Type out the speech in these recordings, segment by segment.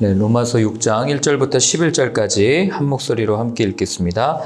네, 로마서 6장 1절부터 11절까지 한 목소리로 함께 읽겠습니다.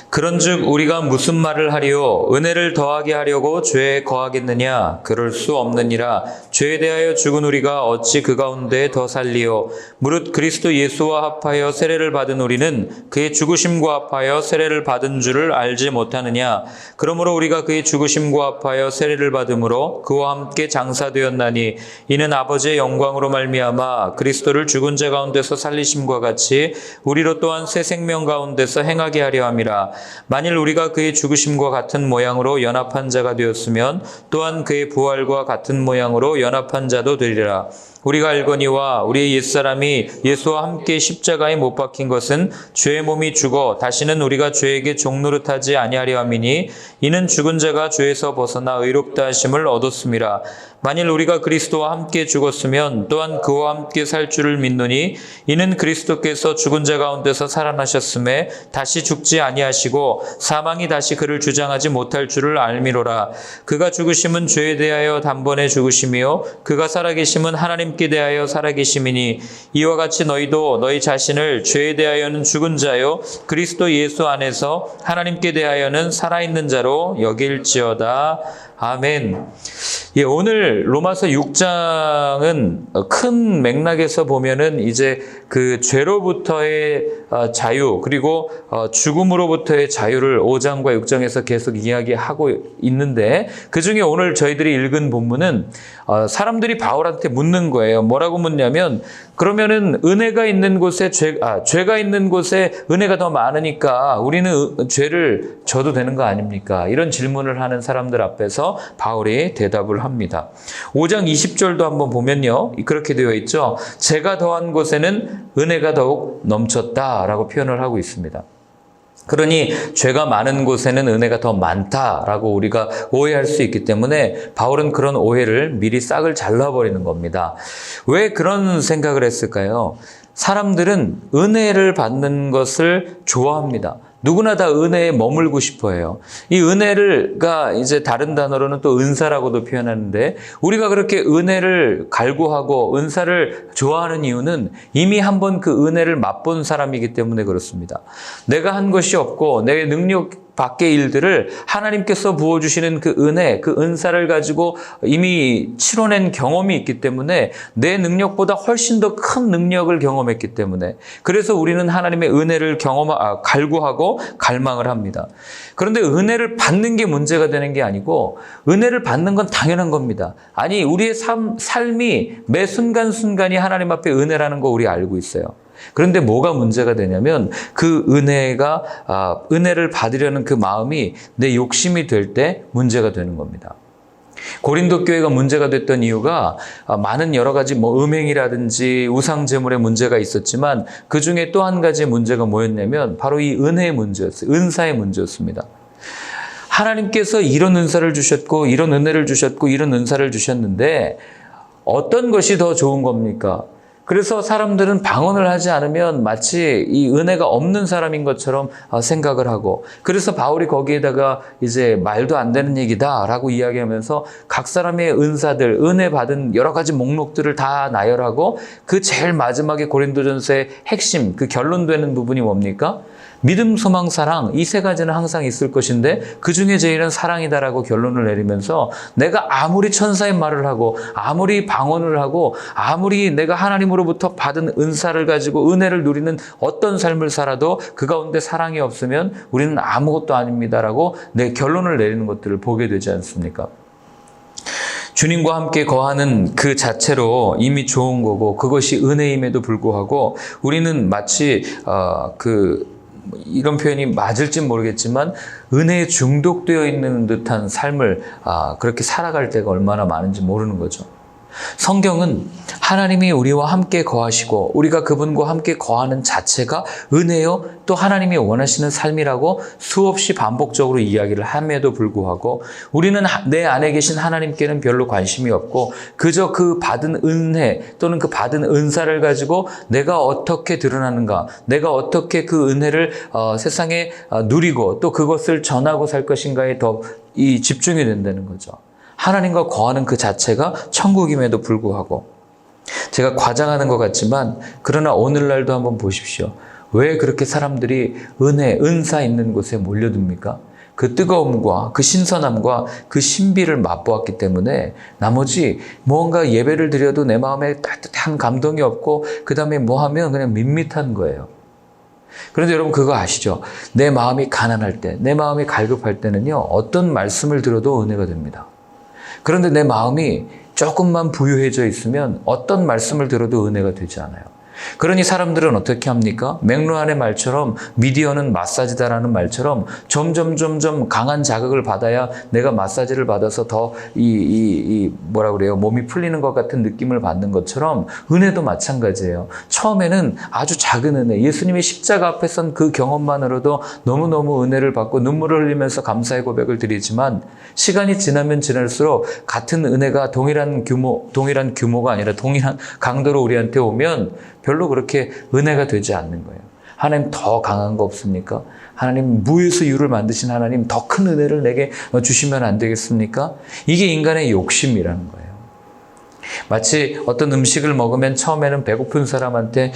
그런즉 우리가 무슨 말을 하리요? 은혜를 더하게 하려고 죄에 거하겠느냐? 그럴 수 없느니라. 죄에 대하여 죽은 우리가 어찌 그 가운데 더 살리요? 무릇 그리스도 예수와 합하여 세례를 받은 우리는 그의 죽으심과 합하여 세례를 받은 줄을 알지 못하느냐? 그러므로 우리가 그의 죽으심과 합하여 세례를 받음으로 그와 함께 장사되었나니 이는 아버지의 영광으로 말미암아 그리스도를 죽은 자 가운데서 살리심과 같이 우리로 또한 새 생명 가운데서 행하게 하려 함이라. 만일 우리가 그의 죽으심과 같은 모양으로 연합한 자가 되었으면 또한 그의 부활과 같은 모양으로 연합한 자도 되리라. 우리가 알거니와 우리의 옛사람이 예수와 함께 십자가에 못 박힌 것은 죄의 몸이 죽어 다시는 우리가 죄에게 종노릇하지 아니하려 함이니 이는 죽은 자가 죄에서 벗어나 의롭다 하심을 얻었음이라. 만일 우리가 그리스도와 함께 죽었으면 또한 그와 함께 살 줄을 믿노니 이는 그리스도께서 죽은 자 가운데서 살아나셨음에 다시 죽지 아니하시고 사망이 다시 그를 주장하지 못할 줄을 알미로라. 그가 죽으심은 죄에 대하여 단번에 죽으심이요 그가 살아계심은 하나님께 대하여 살아계심이니 이와 같이 너희도 너희 자신을 죄에 대하여는 죽은 자요 그리스도 예수 안에서 하나님께 대하여는 살아있는 자로 여길지어다. 아멘. 예, 오늘 로마서 6장은 큰 맥락에서 보면은 이제 그 죄로부터의 자유 그리고 죽음으로부터의 자유를 5장과 6장에서 계속 이야기하고 있는데 그 중에 오늘 저희들이 읽은 본문은 사람들이 바울한테 묻는 거예요. 뭐라고 묻냐면 그러면은 은혜가 있는 곳에 죄가 있는 곳에 은혜가 더 많으니까 우리는 죄를 져도 되는 거 아닙니까? 이런 질문을 하는 사람들 앞에서 바울이 대답을 합니다. 5장 20절도 한번 보면요. 그렇게 되어 있죠. 죄가 더한 곳에는 은혜가 더욱 넘쳤다라고 표현을 하고 있습니다. 그러니 죄가 많은 곳에는 은혜가 더 많다라고 우리가 오해할 수 있기 때문에 바울은 그런 오해를 미리 싹을 잘라버리는 겁니다. 왜 그런 생각을 했을까요? 사람들은 은혜를 받는 것을 좋아합니다. 누구나 다 은혜에 머물고 싶어 해요. 이 은혜가 이제 다른 단어로는 또 은사라고도 표현하는데 우리가 그렇게 은혜를 갈구하고 은사를 좋아하는 이유는 이미 한번 그 은혜를 맛본 사람이기 때문에 그렇습니다. 내가 한 것이 없고 내 능력 밖의 일들을 하나님께서 부어주시는 그 은혜, 그 은사를 가지고 이미 치러낸 경험이 있기 때문에 내 능력보다 훨씬 더 큰 능력을 경험했기 때문에 그래서 우리는 하나님의 은혜를 갈구하고 갈망을 합니다. 그런데 은혜를 받는 게 문제가 되는 게 아니고 은혜를 받는 건 당연한 겁니다. 아니 우리의 삶이 매 순간순간이 하나님 앞에 은혜라는 거 우리 알고 있어요. 그런데 뭐가 문제가 되냐면 그 은혜를 받으려는 그 마음이 내 욕심이 될 때 문제가 되는 겁니다. 고린도 교회가 문제가 됐던 이유가 많은 여러 가지 음행이라든지 우상 제물의 문제가 있었지만 그 중에 또 한 가지 문제가 뭐였냐면 바로 이 은혜의 문제였어요. 은사의 문제였습니다. 하나님께서 이런 은사를 주셨고 이런 은혜를 주셨고 이런 은사를 주셨는데 어떤 것이 더 좋은 겁니까? 그래서 사람들은 방언을 하지 않으면 마치 이 은혜가 없는 사람인 것처럼 생각을 하고 그래서 바울이 거기에다가 이제 말도 안 되는 얘기다라고 이야기하면서 각 사람의 은사들, 은혜 받은 여러 가지 목록들을 다 나열하고 그 제일 마지막에 고린도전서의 핵심, 그 결론되는 부분이 뭡니까? 믿음, 소망, 사랑 이 세 가지는 항상 있을 것인데 그중에 제일은 사랑이다라고 결론을 내리면서 내가 아무리 천사의 말을 하고 아무리 방언을 하고 아무리 내가 하나님으로부터 받은 은사를 가지고 은혜를 누리는 어떤 삶을 살아도 그 가운데 사랑이 없으면 우리는 아무것도 아닙니다라고 내 결론을 내리는 것들을 보게 되지 않습니까? 주님과 함께 거하는 그 자체로 이미 좋은 거고 그것이 은혜임에도 불구하고 우리는 마치 이런 표현이 맞을지 모르겠지만 은혜에 중독되어 있는 듯한 삶을 그렇게 살아갈 때가 얼마나 많은지 모르는 거죠. 성경은 하나님이 우리와 함께 거하시고 우리가 그분과 함께 거하는 자체가 은혜요 또 하나님이 원하시는 삶이라고 수없이 반복적으로 이야기를 함에도 불구하고 우리는 내 안에 계신 하나님께는 별로 관심이 없고 그저 그 받은 은혜 또는 그 받은 은사를 가지고 내가 어떻게 드러나는가 내가 어떻게 그 은혜를 세상에 누리고 또 그것을 전하고 살 것인가에 더 집중이 된다는 거죠. 하나님과 거하는 그 자체가 천국임에도 불구하고 제가 과장하는 것 같지만 그러나 오늘날도 한번 보십시오. 왜 그렇게 사람들이 은사 있는 곳에 몰려듭니까? 그 뜨거움과 그 신선함과 그 신비를 맛보았기 때문에 나머지 무언가 예배를 드려도 내 마음에 따뜻한 감동이 없고 그 다음에 뭐 하면 그냥 밋밋한 거예요. 그런데 여러분 그거 아시죠? 내 마음이 가난할 때, 내 마음이 갈급할 때는요, 어떤 말씀을 들어도 은혜가 됩니다. 그런데 내 마음이 조금만 부유해져 있으면 어떤 말씀을 들어도 은혜가 되지 않아요. 그러니 사람들은 어떻게 합니까? 맥루한의 말처럼 미디어는 마사지다라는 말처럼 점점 강한 자극을 받아야 내가 마사지를 받아서 더 뭐라 그래요? 몸이 풀리는 것 같은 느낌을 받는 것처럼 은혜도 마찬가지예요. 처음에는 아주 작은 은혜, 예수님이 십자가 앞에 선 그 경험만으로도 너무너무 은혜를 받고 눈물을 흘리면서 감사의 고백을 드리지만 시간이 지나면 지날수록 같은 은혜가 동일한 규모가 아니라 동일한 강도로 우리한테 오면 별로 그렇게 은혜가 되지 않는 거예요. 하나님 더 강한 거 없습니까? 하나님 무에서 유를 만드신 하나님 더 큰 은혜를 내게 주시면 안 되겠습니까? 이게 인간의 욕심이라는 거예요. 마치 어떤 음식을 먹으면 처음에는 배고픈 사람한테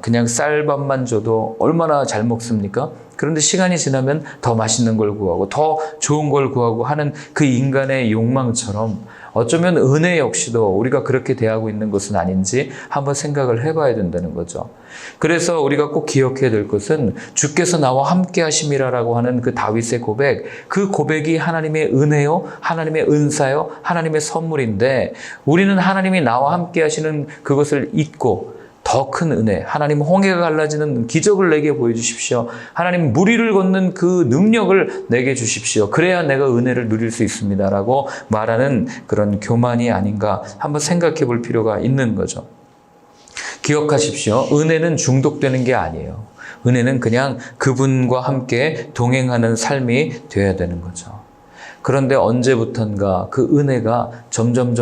그냥 쌀밥만 줘도 얼마나 잘 먹습니까? 그런데 시간이 지나면 더 맛있는 걸 구하고 더 좋은 걸 구하고 하는 그 인간의 욕망처럼 어쩌면 은혜 역시도 우리가 그렇게 대하고 있는 것은 아닌지 한번 생각을 해봐야 된다는 거죠. 그래서 우리가 꼭 기억해야 될 것은 주께서 나와 함께 하심이라라고 하는 그 다윗의 고백, 그 고백이 하나님의 은혜요, 하나님의 은사요, 하나님의 선물인데 우리는 하나님이 나와 함께 하시는 그것을 잊고 더 큰 은혜, 하나님 홍해가 갈라지는 기적을 내게 보여주십시오. 하나님 무리를 걷는 그 능력을 내게 주십시오. 그래야 내가 은혜를 누릴 수 있습니다라고 말하는 그런 교만이 아닌가 한번 생각해 볼 필요가 있는 거죠. 기억하십시오. 은혜는 중독되는 게 아니에요. 은혜는 그냥 그분과 함께 동행하는 삶이 되어야 되는 거죠. 그런데 언제부턴가 그 은혜가 점점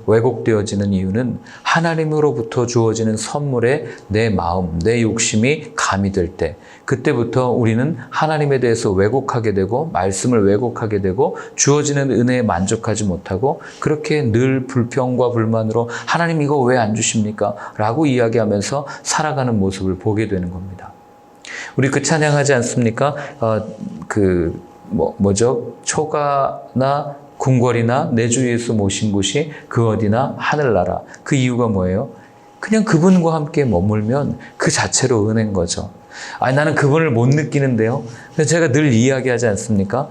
왜곡되어지는 이유는 하나님으로부터 주어지는 선물에 내 마음, 내 욕심이 가미될 때 그때부터 우리는 하나님에 대해서 왜곡하게 되고 말씀을 왜곡하게 되고 주어지는 은혜에 만족하지 못하고 그렇게 늘 불평과 불만으로 하나님 이거 왜 안 주십니까? 라고 이야기하면서 살아가는 모습을 보게 되는 겁니다. 우리 그 찬양하지 않습니까? 초가나 궁궐이나 내 주 예수 모신 곳이 그 어디나 하늘나라. 그 이유가 뭐예요? 그냥 그분과 함께 머물면 그 자체로 은혜인 거죠. 나는 그분을 못 느끼는데요. 근데 제가 늘 이야기하지 않습니까?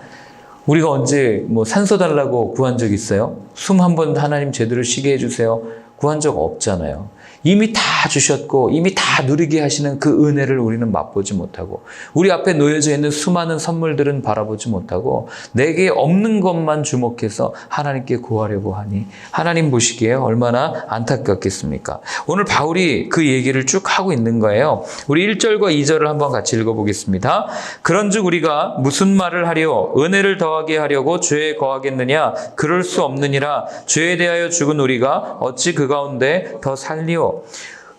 우리가 언제 산소 달라고 구한 적 있어요? 숨 한 번 하나님 제대로 쉬게 해주세요. 구한 적 없잖아요. 이미 다 주셨고 이미 다 누리게 하시는 그 은혜를 우리는 맛보지 못하고 우리 앞에 놓여져 있는 수많은 선물들은 바라보지 못하고 내게 없는 것만 주목해서 하나님께 구하려고 하니 하나님 보시기에 얼마나 안타깝겠습니까? 오늘 바울이 그 얘기를 쭉 하고 있는 거예요. 우리 1절과 2절을 한번 같이 읽어보겠습니다. 그런즉 우리가 무슨 말을 하려 은혜를 더하게 하려고 죄에 거하겠느냐? 그럴 수 없느니라. 죄에 대하여 죽은 우리가 어찌 그 가운데 더 살리오?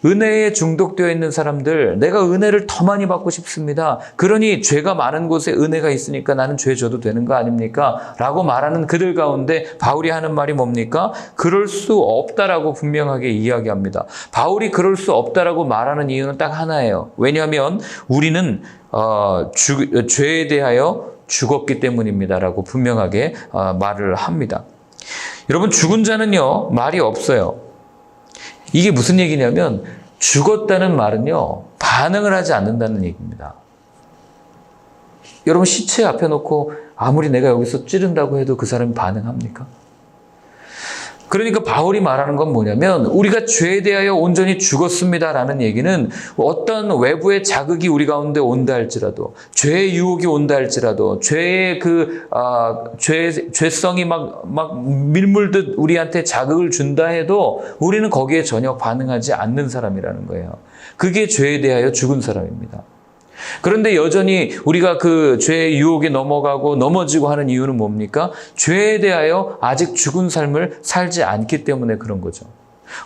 은혜에 중독되어 있는 사람들, 내가 은혜를 더 많이 받고 싶습니다. 그러니 죄가 많은 곳에 은혜가 있으니까 나는 죄 져도 되는 거 아닙니까? 라고 말하는 그들 가운데 바울이 하는 말이 뭡니까? 그럴 수 없다라고 분명하게 이야기합니다. 바울이 그럴 수 없다라고 말하는 이유는 딱 하나예요. 왜냐하면 우리는 죄에 대하여 죽었기 때문입니다라고 분명하게 말을 합니다. 여러분, 죽은 자는요 말이 없어요. 이게 무슨 얘기냐면 죽었다는 말은요 반응을 하지 않는다는 얘기입니다. 여러분, 시체 앞에 놓고 아무리 내가 여기서 찌른다고 해도 그 사람이 반응합니까? 그러니까 바울이 말하는 건 뭐냐면 우리가 죄에 대하여 온전히 죽었습니다라는 얘기는 어떤 외부의 자극이 우리 가운데 온다 할지라도 죄의 유혹이 온다 할지라도 죄의 죄성이 막 밀물듯 우리한테 자극을 준다 해도 우리는 거기에 전혀 반응하지 않는 사람이라는 거예요. 그게 죄에 대하여 죽은 사람입니다. 그런데 여전히 우리가 그 죄의 유혹에 넘어가고 넘어지고 하는 이유는 뭡니까? 죄에 대하여 아직 죽은 삶을 살지 않기 때문에 그런 거죠.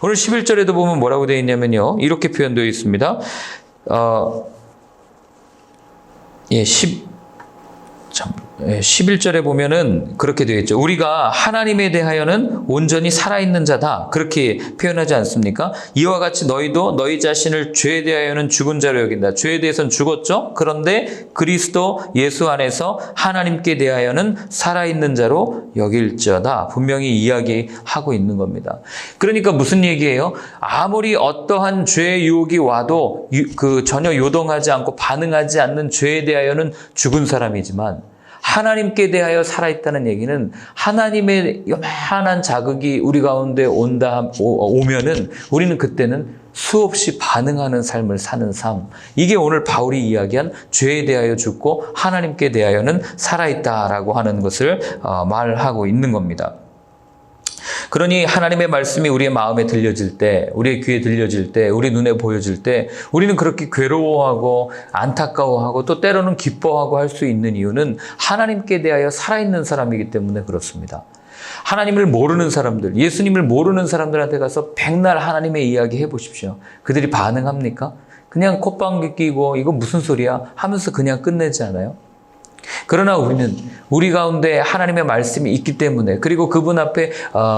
오늘 11절에도 보면 뭐라고 되어 있냐면요. 이렇게 표현되어 있습니다. 10 11절에 보면은 그렇게 되어 있죠. 우리가 하나님에 대하여는 온전히 살아있는 자다. 그렇게 표현하지 않습니까? 이와 같이 너희도 너희 자신을 죄에 대하여는 죽은 자로 여긴다. 죄에 대해서는 죽었죠. 그런데 그리스도 예수 안에서 하나님께 대하여는 살아있는 자로 여길지어다. 분명히 이야기하고 있는 겁니다. 그러니까 무슨 얘기예요? 아무리 어떠한 죄의 유혹이 와도 전혀 요동하지 않고 반응하지 않는 죄에 대하여는 죽은 사람이지만 하나님께 대하여 살아있다는 얘기는 하나님의 요만한 자극이 우리 가운데 오면은 우리는 그때는 수없이 반응하는 삶을 사는 삶. 이게 오늘 바울이 이야기한 죄에 대하여 죽고 하나님께 대하여는 살아있다라고 하는 것을 말하고 있는 겁니다. 그러니 하나님의 말씀이 우리의 마음에 들려질 때, 우리의 귀에 들려질 때, 우리 눈에 보여질 때 우리는 그렇게 괴로워하고 안타까워하고 또 때로는 기뻐하고 할 수 있는 이유는 하나님께 대하여 살아있는 사람이기 때문에 그렇습니다. 하나님을 모르는 사람들, 예수님을 모르는 사람들한테 가서 백날 하나님의 이야기 해보십시오. 그들이 반응합니까? 그냥 콧방귀 끼고 이거 무슨 소리야 하면서 그냥 끝내지 않아요? 그러나 우리는 우리 가운데 하나님의 말씀이 있기 때문에, 그리고 그분 앞에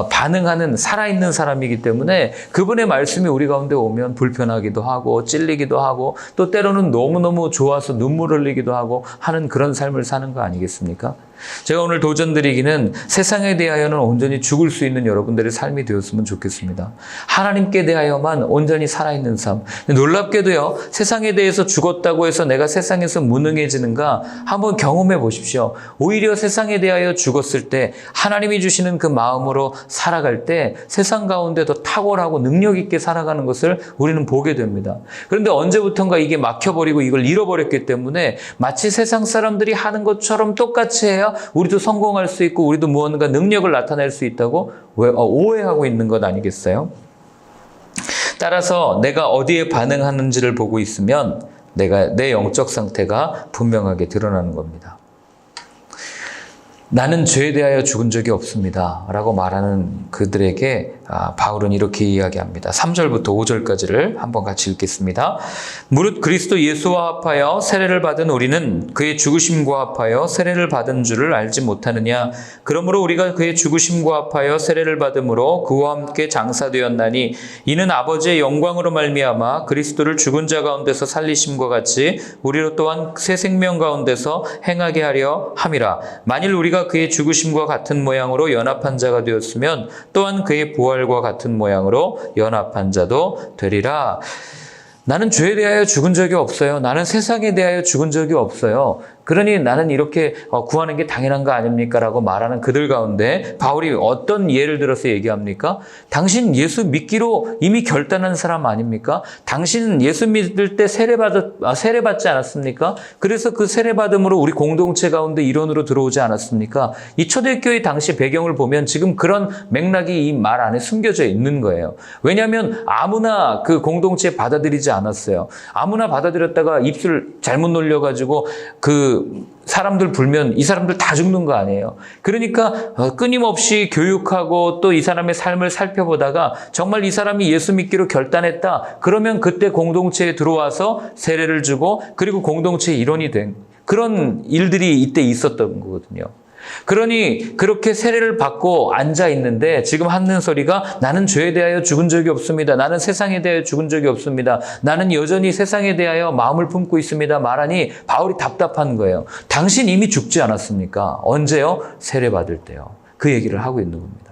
반응하는 살아있는 사람이기 때문에 그분의 말씀이 우리 가운데 오면 불편하기도 하고 찔리기도 하고 또 때로는 너무너무 좋아서 눈물 흘리기도 하고 하는 그런 삶을 사는 거 아니겠습니까? 제가 오늘 도전드리기는 세상에 대하여는 온전히 죽을 수 있는 여러분들의 삶이 되었으면 좋겠습니다. 하나님께 대하여만 온전히 살아있는 삶. 놀랍게도요, 세상에 대해서 죽었다고 해서 내가 세상에서 무능해지는가 한번 경험해 보십시오. 오히려 세상에 대하여 죽었을 때 하나님이 주시는 그 마음으로 살아갈 때 세상 가운데 더 탁월하고 능력 있게 살아가는 것을 우리는 보게 됩니다. 그런데 언제부턴가 이게 막혀버리고 이걸 잃어버렸기 때문에 마치 세상 사람들이 하는 것처럼 똑같이 해야 우리도 성공할 수 있고 우리도 무언가 능력을 나타낼 수 있다고 오해하고 있는 것 아니겠어요? 따라서 내가 어디에 반응하는지를 보고 있으면 내 영적 상태가 분명하게 드러나는 겁니다. 나는 죄에 대하여 죽은 적이 없습니다 라고 말하는 그들에게 바울은 이렇게 이야기합니다. 3절부터 5절까지를 한번 같이 읽겠습니다. 무릇 그리스도 예수와 합하여 세례를 받은 우리는 그의 죽으심과 합하여 세례를 받은 줄을 알지 못하느냐. 그러므로 우리가 그의 죽으심과 합하여 세례를 받음으로 그와 함께 장사되었나니 이는 아버지의 영광으로 말미암아 그리스도를 죽은 자 가운데서 살리심과 같이 우리로 또한 새 생명 가운데서 행하게 하려 함이라. 만일 우리가 그의 죽으심과 같은 모양으로 연합한 자가 되었으면 또한 그의 부활과 같은 모양으로 연합한 자도 되리라. 나는 죄에 대하여 죽은 적이 없어요. 나는 세상에 대하여 죽은 적이 없어요. 그러니 나는 이렇게 구하는 게 당연한 거 아닙니까? 라고 말하는 그들 가운데 바울이 어떤 예를 들어서 얘기합니까? 당신 예수 믿기로 이미 결단한 사람 아닙니까? 당신 예수 믿을 때 세례받지 않았습니까? 그래서 그 세례받음으로 우리 공동체 가운데 일원으로 들어오지 않았습니까? 이 초대교회 당시 배경을 보면 지금 그런 맥락이 이 말 안에 숨겨져 있는 거예요. 왜냐하면 아무나 그 공동체에 받아들이지 않았어요. 아무나 받아들였다가 입술 잘못 놀려가지고 사람들 불면 이 사람들 다 죽는 거 아니에요. 그러니까 끊임없이 교육하고 또 이 사람의 삶을 살펴보다가 정말 이 사람이 예수 믿기로 결단했다. 그러면 그때 공동체에 들어와서 세례를 주고 그리고 공동체의 일원이 된 그런 일들이 이때 있었던 거거든요. 그러니 그렇게 세례를 받고 앉아 있는데 지금 하는 소리가 나는 죄에 대하여 죽은 적이 없습니다. 나는 세상에 대하여 죽은 적이 없습니다. 나는 여전히 세상에 대하여 마음을 품고 있습니다. 말하니 바울이 답답한 거예요. 당신 이미 죽지 않았습니까? 언제요? 세례 받을 때요. 그 얘기를 하고 있는 겁니다.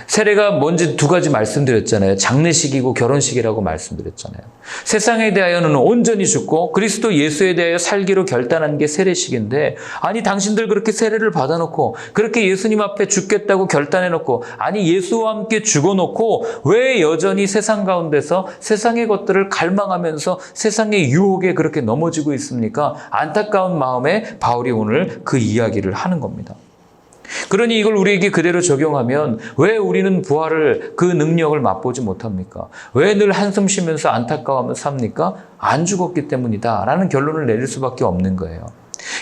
세례가 뭔지 두 가지 말씀드렸잖아요. 장례식이고 결혼식이라고 말씀드렸잖아요. 세상에 대하여는 온전히 죽고 그리스도 예수에 대하여 살기로 결단한 게 세례식인데, 아니 당신들 그렇게 세례를 받아놓고 그렇게 예수님 앞에 죽겠다고 결단해놓고, 아니 예수와 함께 죽어놓고 왜 여전히 세상 가운데서 세상의 것들을 갈망하면서 세상의 유혹에 그렇게 넘어지고 있습니까? 안타까운 마음에 바울이 오늘 그 이야기를 하는 겁니다. 그러니 이걸 우리에게 그대로 적용하면 왜 우리는 부활을 그 능력을 맛보지 못합니까? 왜 늘 한숨 쉬면서 안타까워하며 삽니까? 안 죽었기 때문이다 라는 결론을 내릴 수밖에 없는 거예요.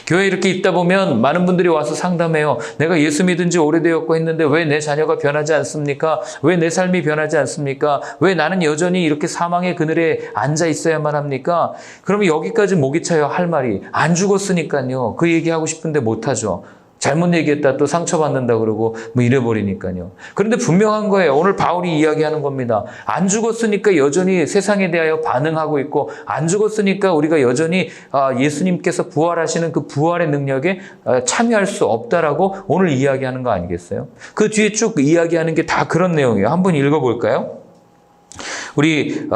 교회 이렇게 있다 보면 많은 분들이 와서 상담해요. 내가 예수 믿은 지 오래되었고 했는데 왜 내 자녀가 변하지 않습니까? 왜 내 삶이 변하지 않습니까? 왜 나는 여전히 이렇게 사망의 그늘에 앉아 있어야만 합니까? 그러면 여기까지 목이 차요. 할 말이 안 죽었으니까요. 그 얘기하고 싶은데 못하죠. 잘못 얘기했다 또 상처받는다 그러고 뭐 이래버리니까요. 그런데 분명한 거예요. 오늘 바울이 이야기하는 겁니다. 안 죽었으니까 여전히 세상에 대하여 반응하고 있고, 안 죽었으니까 우리가 여전히 예수님께서 부활하시는 그 부활의 능력에 참여할 수 없다라고 오늘 이야기하는 거 아니겠어요? 그 뒤에 쭉 이야기하는 게 다 그런 내용이에요. 한번 읽어볼까요? 우리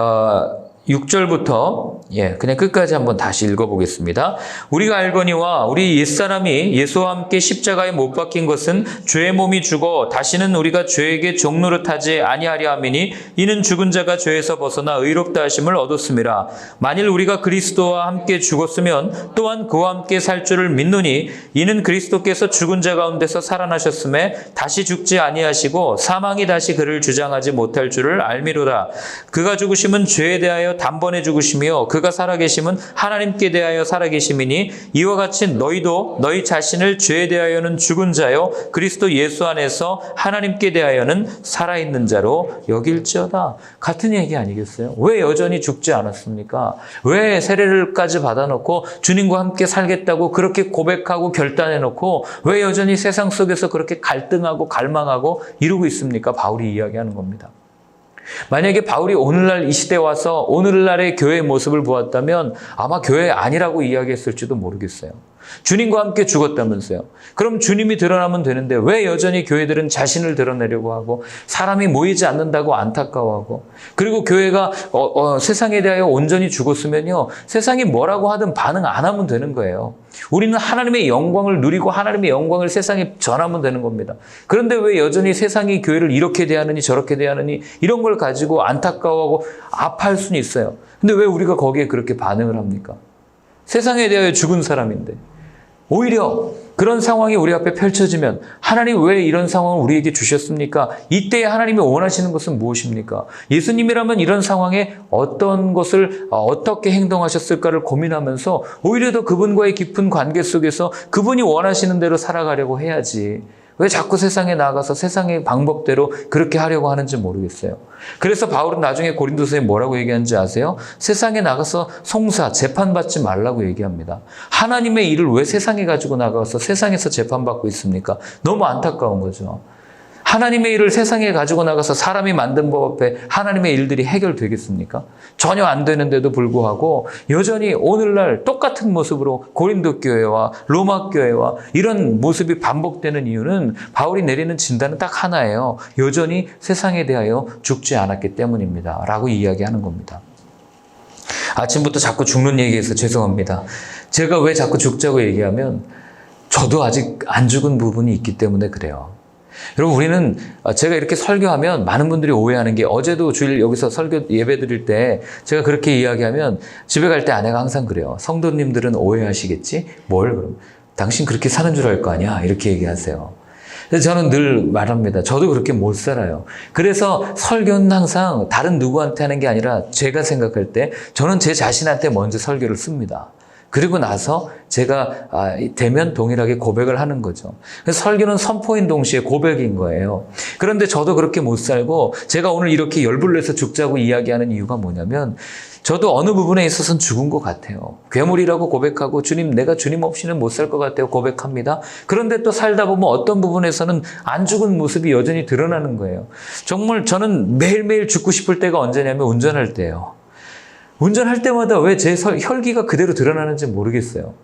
6절부터 그냥 끝까지 한번 다시 읽어보겠습니다. 우리가 알거니와 우리 옛사람이 예수와 함께 십자가에 못 박힌 것은 죄의 몸이 죽어 다시는 우리가 죄에게 종노릇하지 아니하려 함이니 이는 죽은 자가 죄에서 벗어나 의롭다 하심을 얻었음이라. 만일 우리가 그리스도와 함께 죽었으면 또한 그와 함께 살 줄을 믿노니 이는 그리스도께서 죽은 자 가운데서 살아나셨음에 다시 죽지 아니하시고 사망이 다시 그를 주장하지 못할 줄을 알미로다. 그가 죽으심은 죄에 대하여 단번에 죽으시며 그가 살아계심은 하나님께 대하여 살아계심이니 이와 같이 너희도 너희 자신을 죄에 대하여는 죽은 자요 그리스도 예수 안에서 하나님께 대하여는 살아있는 자로 여길지어다. 같은 얘기 아니겠어요? 왜 여전히 죽지 않았습니까? 왜 세례를까지 받아놓고 주님과 함께 살겠다고 그렇게 고백하고 결단해놓고 왜 여전히 세상 속에서 그렇게 갈등하고 갈망하고 이러고 있습니까? 바울이 이야기하는 겁니다. 만약에 바울이 오늘날 이 시대에 와서 오늘날의 교회의 모습을 보았다면 아마 교회 아니라고 이야기했을지도 모르겠어요. 주님과 함께 죽었다면서요. 그럼 주님이 드러나면 되는데 왜 여전히 교회들은 자신을 드러내려고 하고 사람이 모이지 않는다고 안타까워하고, 그리고 교회가 세상에 대하여 온전히 죽었으면요 세상이 뭐라고 하든 반응 안 하면 되는 거예요. 우리는 하나님의 영광을 누리고 하나님의 영광을 세상에 전하면 되는 겁니다. 그런데 왜 여전히 세상이 교회를 이렇게 대하느니 저렇게 대하느니 이런 걸 가지고 안타까워하고 아파할 수는 있어요. 근데 왜 우리가 거기에 그렇게 반응을 합니까? 세상에 대하여 죽은 사람인데. 오히려 그런 상황이 우리 앞에 펼쳐지면 하나님 왜 이런 상황을 우리에게 주셨습니까? 이때 하나님이 원하시는 것은 무엇입니까? 예수님이라면 이런 상황에 어떤 것을 어떻게 행동하셨을까를 고민하면서 오히려 더 그분과의 깊은 관계 속에서 그분이 원하시는 대로 살아가려고 해야지. 왜 자꾸 세상에 나가서 세상의 방법대로 그렇게 하려고 하는지 모르겠어요. 그래서 바울은 나중에 고린도서에 뭐라고 얘기하는지 아세요? 세상에 나가서 송사, 재판받지 말라고 얘기합니다. 하나님의 일을 왜 세상에 가지고 나가서 세상에서 재판받고 있습니까? 너무 안타까운 거죠. 하나님의 일을 세상에 가지고 나가서 사람이 만든 법 앞에 하나님의 일들이 해결되겠습니까? 전혀 안 되는데도 불구하고 여전히 오늘날 똑같은 모습으로 고린도 교회와 로마 교회와 이런 모습이 반복되는 이유는 바울이 내리는 진단은 딱 하나예요. 여전히 세상에 대하여 죽지 않았기 때문입니다. 라고 이야기하는 겁니다. 아침부터 자꾸 죽는 얘기해서 죄송합니다. 제가 왜 자꾸 죽자고 얘기하면 저도 아직 안 죽은 부분이 있기 때문에 그래요. 여러분, 우리는 제가 이렇게 설교하면 많은 분들이 오해하는 게, 어제도 주일 여기서 설교 예배 드릴 때 제가 그렇게 이야기하면 집에 갈 때 아내가 항상 그래요. 성도님들은 오해하시겠지? 뭘 그럼? 당신 그렇게 사는 줄 알 거 아니야? 이렇게 얘기하세요. 그래서 저는 늘 말합니다. 저도 그렇게 못 살아요. 그래서 설교는 항상 다른 누구한테 하는 게 아니라 제가 생각할 때 저는 제 자신한테 먼저 설교를 씁니다. 그리고 나서 제가 대면 동일하게 고백을 하는 거죠. 그래서 설교는 선포인 동시에 고백인 거예요. 그런데 저도 그렇게 못 살고 제가 오늘 이렇게 열불 내서 죽자고 이야기하는 이유가 뭐냐면 저도 어느 부분에 있어서는 죽은 것 같아요. 괴물이라고 고백하고 주님, 내가 주님 없이는 못 살 것 같아요. 고백합니다. 그런데 또 살다 보면 어떤 부분에서는 안 죽은 모습이 여전히 드러나는 거예요. 정말 저는 매일매일 죽고 싶을 때가 언제냐면 운전할 때예요. 운전할 때마다 왜 제 혈기가 그대로 드러나는지 모르겠어요.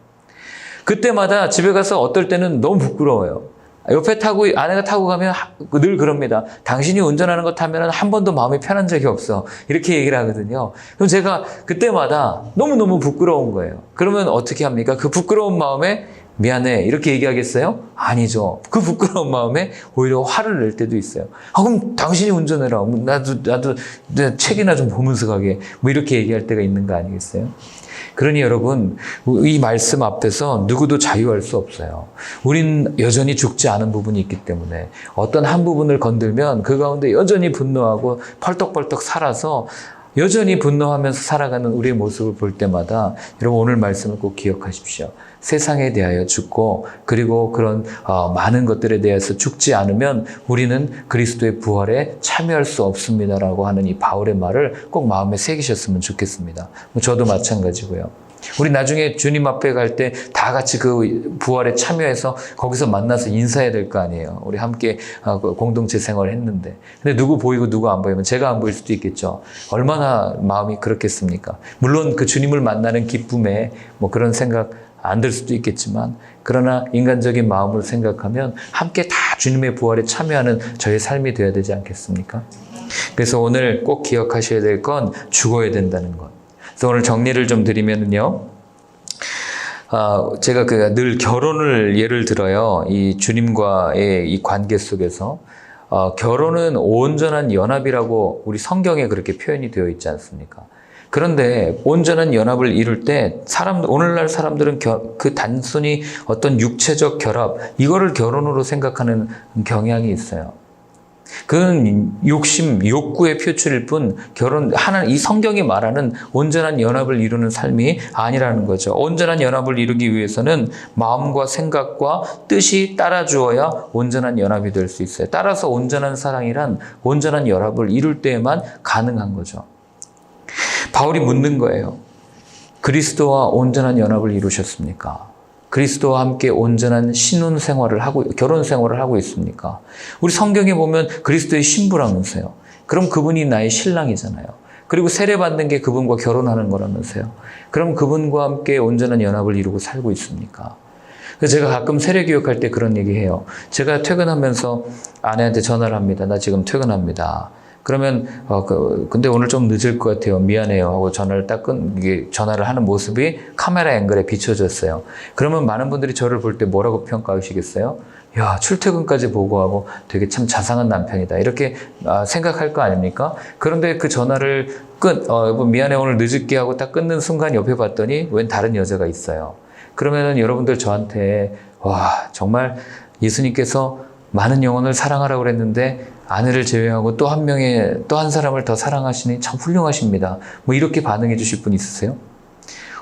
그때마다 집에 가서 어떨 때는 너무 부끄러워요. 옆에 아내가 타고 가면 늘 그럽니다. 당신이 운전하는 거 타면 한 번도 마음이 편한 적이 없어. 이렇게 얘기를 하거든요. 그럼 제가 그때마다 너무너무 부끄러운 거예요. 그러면 어떻게 합니까? 그 부끄러운 마음에 미안해 이렇게 얘기하겠어요? 아니죠. 그 부끄러운 마음에 오히려 화를 낼 때도 있어요. 그럼 당신이 운전해라. 나도 내 책이나 좀 보면서 가게. 뭐 이렇게 얘기할 때가 있는 거 아니겠어요? 그러니 여러분, 이 말씀 앞에서 누구도 자유할 수 없어요. 우린 여전히 죽지 않은 부분이 있기 때문에 어떤 한 부분을 건들면 그 가운데 여전히 분노하고 펄떡펄떡 살아서 여전히 분노하면서 살아가는 우리의 모습을 볼 때마다 여러분 오늘 말씀을 꼭 기억하십시오. 세상에 대하여 죽고 그리고 그런 많은 것들에 대해서 죽지 않으면 우리는 그리스도의 부활에 참여할 수 없습니다라고 하는 이 바울의 말을 꼭 마음에 새기셨으면 좋겠습니다. 저도 마찬가지고요. 우리 나중에 주님 앞에 갈 때 다 같이 그 부활에 참여해서 거기서 만나서 인사해야 될 거 아니에요. 우리 함께 공동체 생활을 했는데. 근데 누구 보이고 누구 안 보이면 제가 안 보일 수도 있겠죠. 얼마나 마음이 그렇겠습니까? 물론 그 주님을 만나는 기쁨에 뭐 그런 생각 안 들 수도 있겠지만 그러나 인간적인 마음으로 생각하면 함께 다 주님의 부활에 참여하는 저의 삶이 되어야 되지 않겠습니까? 그래서 오늘 꼭 기억하셔야 될 건 죽어야 된다는 것. 그래서 오늘 정리를 좀 드리면요. 제가 늘 결혼을 예를 들어요. 이 주님과의 이 관계 속에서 결혼은 온전한 연합이라고 우리 성경에 그렇게 표현이 되어 있지 않습니까? 그런데 온전한 연합을 이룰 때 오늘날 사람들은 그 단순히 어떤 육체적 결합, 이거를 결혼으로 생각하는 경향이 있어요. 그건 욕심, 욕구의 표출일 뿐 이 성경이 말하는 온전한 연합을 이루는 삶이 아니라는 거죠. 온전한 연합을 이루기 위해서는 마음과 생각과 뜻이 따라주어야 온전한 연합이 될 수 있어요. 따라서 온전한 사랑이란 온전한 연합을 이룰 때에만 가능한 거죠. 바울이 묻는 거예요. 그리스도와 온전한 연합을 이루셨습니까? 그리스도와 함께 온전한 신혼 생활을 결혼 생활을 하고 있습니까? 우리 성경에 보면 그리스도의 신부라면서요. 그럼 그분이 나의 신랑이잖아요. 그리고 세례받는 게 그분과 결혼하는 거라면서요. 그럼 그분과 함께 온전한 연합을 이루고 살고 있습니까? 그래서 제가 가끔 세례 교육할 때 그런 얘기 해요. 제가 퇴근하면서 아내한테 전화를 합니다. 나 지금 퇴근합니다. 그러면 근데 오늘 좀 늦을 것 같아요. 미안해요 하고 전화를 하는 모습이 카메라 앵글에 비춰졌어요. 그러면 많은 분들이 저를 볼 때 뭐라고 평가하시겠어요? 야, 출퇴근까지 보고하고 되게 참 자상한 남편이다. 이렇게 생각할 거 아닙니까? 그런데 그 전화를 여보 미안해 오늘 늦을게 하고 딱 끊는 순간 옆에 봤더니 웬 다른 여자가 있어요. 그러면은 여러분들 저한테 와, 정말 예수님께서 많은 영혼을 사랑하라고 그랬는데 아내를 제외하고 또 한 사람을 더 사랑하시니 참 훌륭하십니다. 뭐 이렇게 반응해 주실 분 있으세요?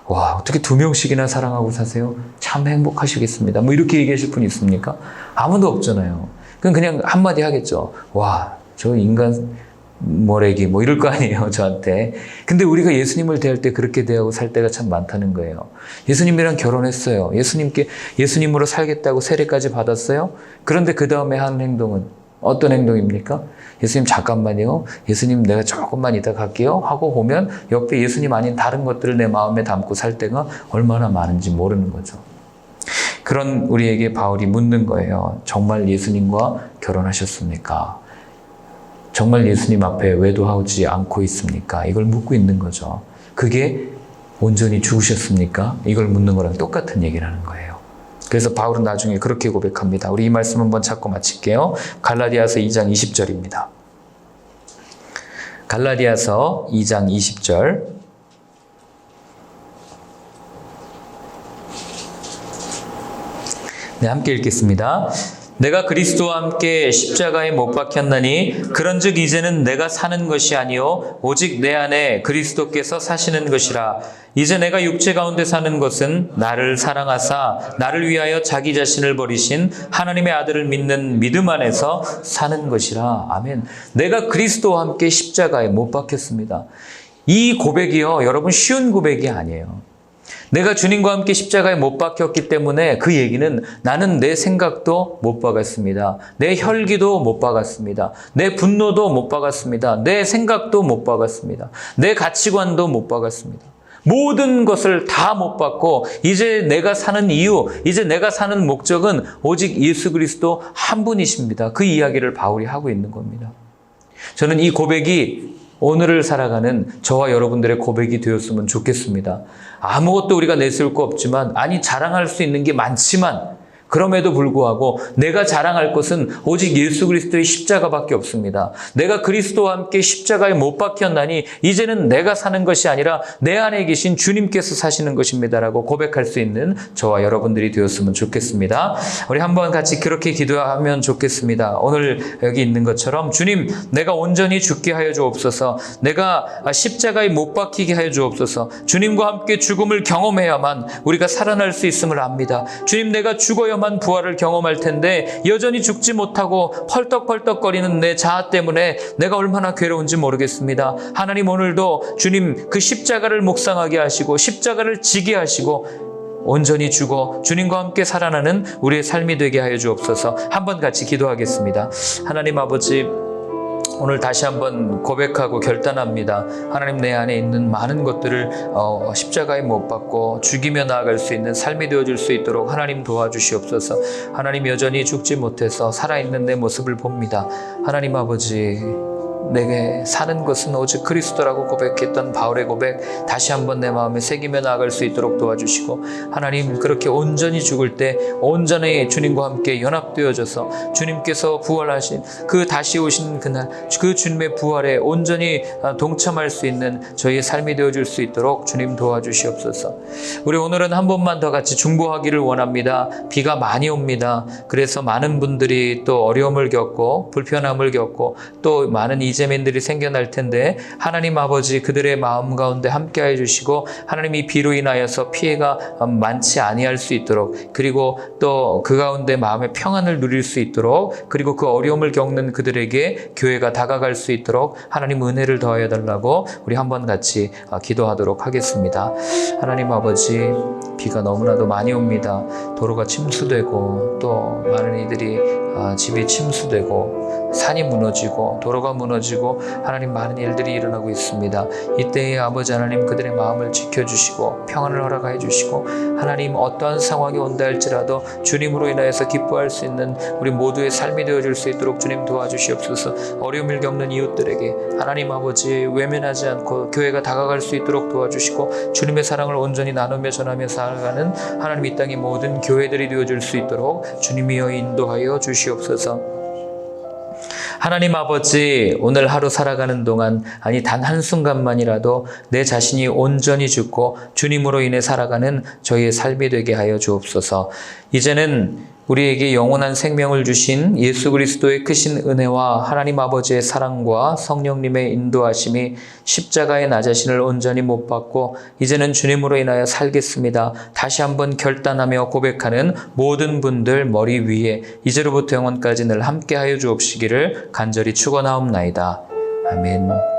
와, 어떻게 2명씩이나 사랑하고 사세요? 참 행복하시겠습니다. 뭐 이렇게 얘기하실 분 있습니까? 아무도 없잖아요. 그냥 한마디 하겠죠. 와, 저 인간 모래기 뭐 이럴 거 아니에요, 저한테. 근데 우리가 예수님을 대할 때 그렇게 대하고 살 때가 참 많다는 거예요. 예수님이랑 결혼했어요. 예수님으로 살겠다고 세례까지 받았어요. 그런데 그 다음에 하는 행동은 어떤 행동입니까? 예수님 잠깐만요. 예수님 내가 조금만 이따 갈게요 하고 보면 옆에 예수님 아닌 다른 것들을 내 마음에 담고 살 때가 얼마나 많은지 모르는 거죠. 그런 우리에게 바울이 묻는 거예요. 정말 예수님과 결혼하셨습니까? 정말 예수님 앞에 외도하지 않고 있습니까? 이걸 묻고 있는 거죠. 그게 온전히 죽으셨습니까? 이걸 묻는 거랑 똑같은 얘기를 하는 거예요. 그래서 바울은 나중에 그렇게 고백합니다. 우리 이 말씀 한번 찾고 마칠게요. 갈라디아서 2장 20절입니다. 갈라디아서 2장 20절. 네, 함께 읽겠습니다. 내가 그리스도와 함께 십자가에 못 박혔나니 그런즉 이제는 내가 사는 것이 아니요 오직 내 안에 그리스도께서 사시는 것이라. 이제 내가 육체 가운데 사는 것은 나를 사랑하사 나를 위하여 자기 자신을 버리신 하나님의 아들을 믿는 믿음 안에서 사는 것이라. 아멘. 내가 그리스도와 함께 십자가에 못 박혔습니다. 이 고백이요, 여러분 쉬운 고백이 아니에요. 내가 주님과 함께 십자가에 못 박혔기 때문에 그 얘기는 나는 내 생각도 못 박았습니다. 내 혈기도 못 박았습니다. 내 분노도 못 박았습니다. 내 생각도 못 박았습니다. 내 가치관도 못 박았습니다. 모든 것을 다 못 받고 이제 내가 사는 이유, 이제 내가 사는 목적은 오직 예수 그리스도 한 분이십니다. 그 이야기를 바울이 하고 있는 겁니다. 저는 이 고백이 오늘을 살아가는 저와 여러분들의 고백이 되었으면 좋겠습니다. 아무것도 우리가 내세울 거 없지만, 자랑할 수 있는 게 많지만 그럼에도 불구하고 내가 자랑할 것은 오직 예수 그리스도의 십자가밖에 없습니다. 내가 그리스도와 함께 십자가에 못 박혔나니 이제는 내가 사는 것이 아니라 내 안에 계신 주님께서 사시는 것입니다라고 고백할 수 있는 저와 여러분들이 되었으면 좋겠습니다. 우리 한번 같이 그렇게 기도하면 좋겠습니다. 오늘 여기 있는 것처럼 주님, 내가 온전히 죽게 하여 주옵소서. 내가 십자가에 못 박히게 하여 주옵소서. 주님과 함께 죽음을 경험해야만 우리가 살아날 수 있음을 압니다. 주님, 내가 죽어야만 부활을 경험할 텐데 여전히 죽지 못하고 펄떡펄떡거리는 내 자아 때문에 내가 얼마나 괴로운지 모르겠습니다. 하나님, 오늘도 주님 그 십자가를 묵상하게 하시고 십자가를 지게 하시고 온전히 죽어 주님과 함께 살아나는 우리의 삶이 되게 하여 주옵소서. 한번 같이 기도하겠습니다. 하나님 아버지, 오늘 다시 한번 고백하고 결단합니다. 하나님, 내 안에 있는 많은 것들을 십자가에 못 박고 죽이며 나아갈 수 있는 삶이 되어줄 수 있도록 하나님 도와주시옵소서. 하나님, 여전히 죽지 못해서 살아있는 내 모습을 봅니다. 하나님 아버지, 내게 사는 것은 오직 그리스도라고 고백했던 바울의 고백 다시 한번 내 마음에 새기며 나아갈 수 있도록 도와주시고, 하나님, 그렇게 온전히 죽을 때 온전히 주님과 함께 연합되어져서 주님께서 부활하신 그 다시 오신 그날 그 주님의 부활에 온전히 동참할 수 있는 저희의 삶이 되어줄 수 있도록 주님 도와주시옵소서. 우리 오늘은 한 번만 더 같이 중보하기를 원합니다. 비가 많이 옵니다. 그래서 많은 분들이 또 어려움을 겪고 불편함을 겪고 또 많은 이재민들이 생겨날 텐데, 하나님 아버지, 그들의 마음 가운데 함께해 주시고 하나님, 이 비로 인하여서 피해가 많지 아니할 수 있도록, 그리고 또 그 가운데 마음의 평안을 누릴 수 있도록, 그리고 그 어려움을 겪는 그들에게 교회가 다가갈 수 있도록 하나님 은혜를 더하여 달라고 우리 한번 같이 기도하도록 하겠습니다. 하나님 아버지, 비가 너무나도 많이 옵니다. 도로가 침수되고 또 많은 이들이 집이 침수되고 산이 무너지고 도로가 무너지고 하나님, 많은 일들이 일어나고 있습니다. 이때에 아버지 하나님, 그들의 마음을 지켜주시고 평안을 허락해 주시고, 하나님, 어떠한 상황이 온다 할지라도 주님으로 인하여서 기뻐할 수 있는 우리 모두의 삶이 되어줄 수 있도록 주님 도와주시옵소서. 어려움을 겪는 이웃들에게 하나님 아버지, 외면하지 않고 교회가 다가갈 수 있도록 도와주시고, 주님의 사랑을 온전히 나누며 전하며 살아가는 하나님, 이 땅의 모든 교회들이 되어줄 수 있도록 주님이여 인도하여 주시옵소서. 하나님 아버지, 오늘 하루 살아가는 동안 아니 단 한순간만이라도 내 자신이 온전히 죽고 주님으로 인해 살아가는 저희의 삶이 되게 하여 주옵소서. 이제는 우리에게 영원한 생명을 주신 예수 그리스도의 크신 은혜와 하나님 아버지의 사랑과 성령님의 인도하심이 십자가에 나 자신을 온전히 못 박고 이제는 주님으로 인하여 살겠습니다. 다시 한번 결단하며 고백하는 모든 분들 머리 위에 이제로부터 영원까지 늘 함께하여 주옵시기를 간절히 축원하옵나이다. 아멘.